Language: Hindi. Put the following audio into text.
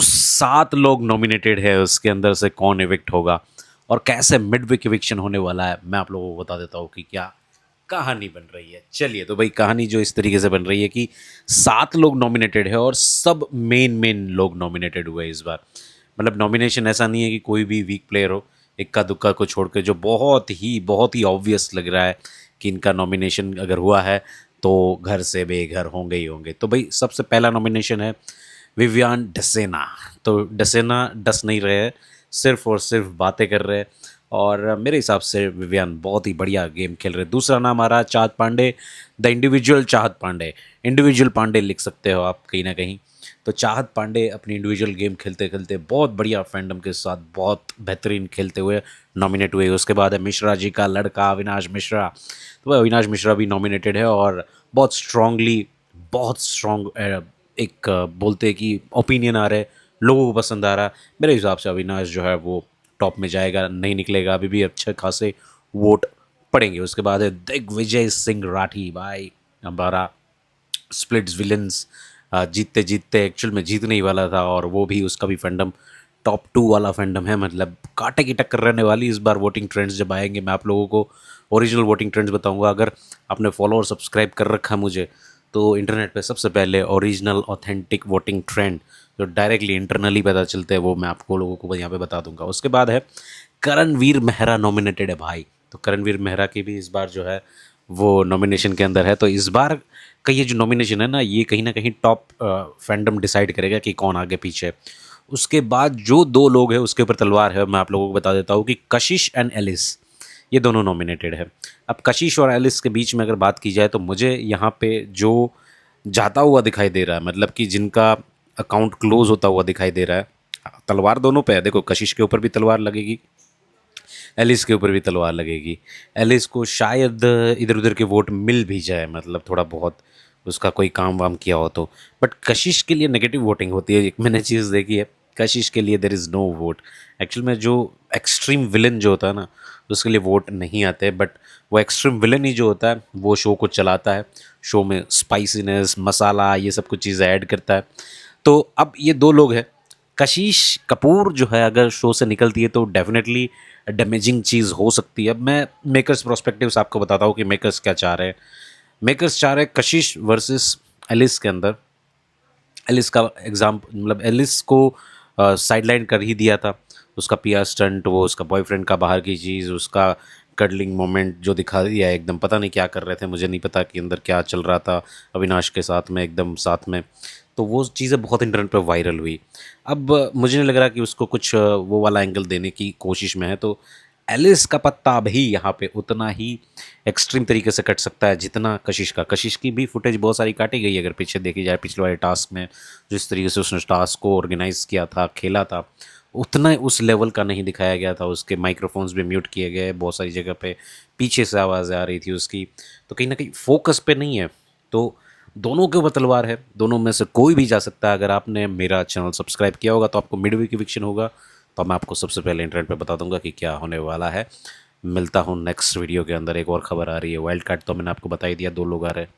7 लोग नॉमिनेटेड है, उसके अंदर से कौन इविक्ट होगा और कैसे मिडवीक इविक्शन होने वाला है, मैं आप लोगों को बता देता हूँ कि क्या कहानी बन रही है। चलिए, तो भाई कहानी जो इस तरीके से बन रही है कि 7 लोग नॉमिनेटेड है और सब मेन मेन लोग नॉमिनेटेड हुए इस बार। मतलब नॉमिनेशन ऐसा नहीं है कि कोई भी वीक प्लेयर हो, इक्का दुक्का को छोड़ के, जो बहुत ही ऑब्वियस लग रहा है कि इनका नॉमिनेशन अगर हुआ है तो घर से बेघर होंगे ही होंगे। तो भाई सबसे पहला नॉमिनेशन है विवियान डसेना। तो डसेना डस नहीं रहे हैं, सिर्फ और सिर्फ बातें कर रहे हैं और मेरे हिसाब से विवियान बहुत ही बढ़िया गेम खेल रहे हैं। दूसरा नाम आ रहा है चाहत पांडे, द इंडिविजुअल चाहत पांडे। इंडिविजुअल पांडे लिख सकते हो आप कहीं ना कहीं। तो चाहत पांडे अपनी इंडिविजुअल गेम खेलते खेलते बहुत बढ़िया फैंडम के साथ बहुत बेहतरीन खेलते हुए नॉमिनेट हुए। उसके बाद है मिश्रा जी का लड़का अविनाश मिश्रा। तो वह अविनाश मिश्रा भी नॉमिनेटेड है और बहुत स्ट्रांगली, बहुत स्ट्रॉन्ग एक बोलते हैं कि ओपिनियन आ रहा है, लोगों को पसंद आ रहा है। मेरे हिसाब से अविनाश जो है वो टॉप में जाएगा, नहीं निकलेगा, अभी भी अच्छे खासे वोट पड़ेंगे। उसके बाद है दिग्विजय सिंह राठी भाई, हमारा स्प्लिट्स विलन्स। जीतते जीतते एक्चुअल में जीतने ही वाला था और वो भी, उसका भी फैंडम टॉप 2 वाला फैंडम है। मतलब कांटे की टक्कर रहने वाली इस बार। वोटिंग ट्रेंड्स जब आएंगे मैं आप लोगों को ओरिजिनल वोटिंग ट्रेंड्स बताऊंगा। अगर आपने फॉलो और सब्सक्राइब कर रखा है मुझे, तो इंटरनेट पे सबसे पहले ओरिजिनल ऑथेंटिक वोटिंग ट्रेंड जो डायरेक्टली इंटरनली पता चलते हैं वो मैं आपको लोगों को यहाँ पे बता दूंगा। उसके बाद है करणवीर मेहरा नॉमिनेटेड है भाई। तो करणवीर मेहरा की भी इस बार जो है वो नॉमिनेशन के अंदर है। तो इस बार का ये जो नॉमिनेशन है ये कहीं ना कहीं टॉप फैंडम डिसाइड करेगा कि कौन आगे पीछे है। उसके बाद जो 2 लोग हैं उसके ऊपर तलवार है, मैं आप लोगों को बता देता हूँ कि कशिश एंड एलिस, ये दोनों नॉमिनेटेड है। अब कशिश और एलिस के बीच में अगर बात की जाए तो मुझे यहाँ पे जो जाता हुआ दिखाई दे रहा है, मतलब कि जिनका अकाउंट क्लोज होता हुआ दिखाई दे रहा है, तलवार दोनों पे है। देखो, कशिश के ऊपर भी तलवार लगेगी, एलिस के ऊपर भी तलवार लगेगी। एलिस को शायद इधर उधर के वोट मिल भी जाए, मतलब थोड़ा बहुत उसका कोई काम वाम किया हो तो। बट कशिश के लिए नेगेटिव वोटिंग होती है, एक मैंने चीज़ देखी है। कशिश के लिए there is no vote. Actual में जो एक्सट्रीम विलन जो होता है ना, उसके लिए वोट नहीं आते। बट वो एक्सट्रीम विलन ही जो होता है वो शो को चलाता है, शो में स्पाइसीनेस, मसाला, ये सब कुछ चीज़ें ऐड करता है। तो अब ये 2 लोग हैं। कशिश कपूर जो है अगर शो से निकलती है तो डेफिनेटली डैमेजिंग चीज़ हो सकती है। अब मैं मेकर्स प्रोस्पेक्टिव से आपको बताता हूँ कि मेकर्स क्या चाह रहे हैं। मेकर्स चाह रहे हैं कशिश वर्सेस एलिस के अंदर। एलिस का एग्जाम, मतलब एलिस को साइडलाइन कर ही दिया था। उसका पीआर स्टंट, वो उसका बॉयफ्रेंड का बाहर की चीज़, उसका कडलिंग मोमेंट जो दिखा दिया है, एकदम पता नहीं क्या कर रहे थे, मुझे नहीं पता कि अंदर क्या चल रहा था अविनाश के साथ में, एकदम साथ में। तो वो चीज़ें बहुत इंटरनेट पे वायरल हुई। अब मुझे नहीं लग रहा कि उसको कुछ वो वाला एंगल देने की कोशिश में है। तो एलिस का पत्ता भी यहाँ पे उतना ही एक्सट्रीम तरीके से कट सकता है जितना कशिश का। कशिश की भी फुटेज बहुत सारी काटी गई अगर पीछे देखी जाए, पिछले वाले टास्क में जिस तरीके से उसने टास्क को ऑर्गेनाइज किया था, खेला था, उतना उस लेवल का नहीं दिखाया गया था। उसके माइक्रोफोन्स भी म्यूट किए गए, बहुत सारी जगह पे पीछे से आवाज़ें आ रही थी उसकी। तो कहीं ना कहीं फोकस पे नहीं है। तो दोनों के ऊपर तलवार है, दोनों में से कोई भी जा सकता है। अगर आपने मेरा चैनल सब्सक्राइब किया होगा तो आपको मिडवीक इविक्शन होगा, तो मैं आपको सबसे पहले इंटरनेट पे बता दूंगा कि क्या होने वाला है। मिलता हूँ नेक्स्ट वीडियो के अंदर। एक और खबर आ रही है, वाइल्ड कार्ड तो मैंने आपको बता ही दिया, 2 लोग आ रहे हैं।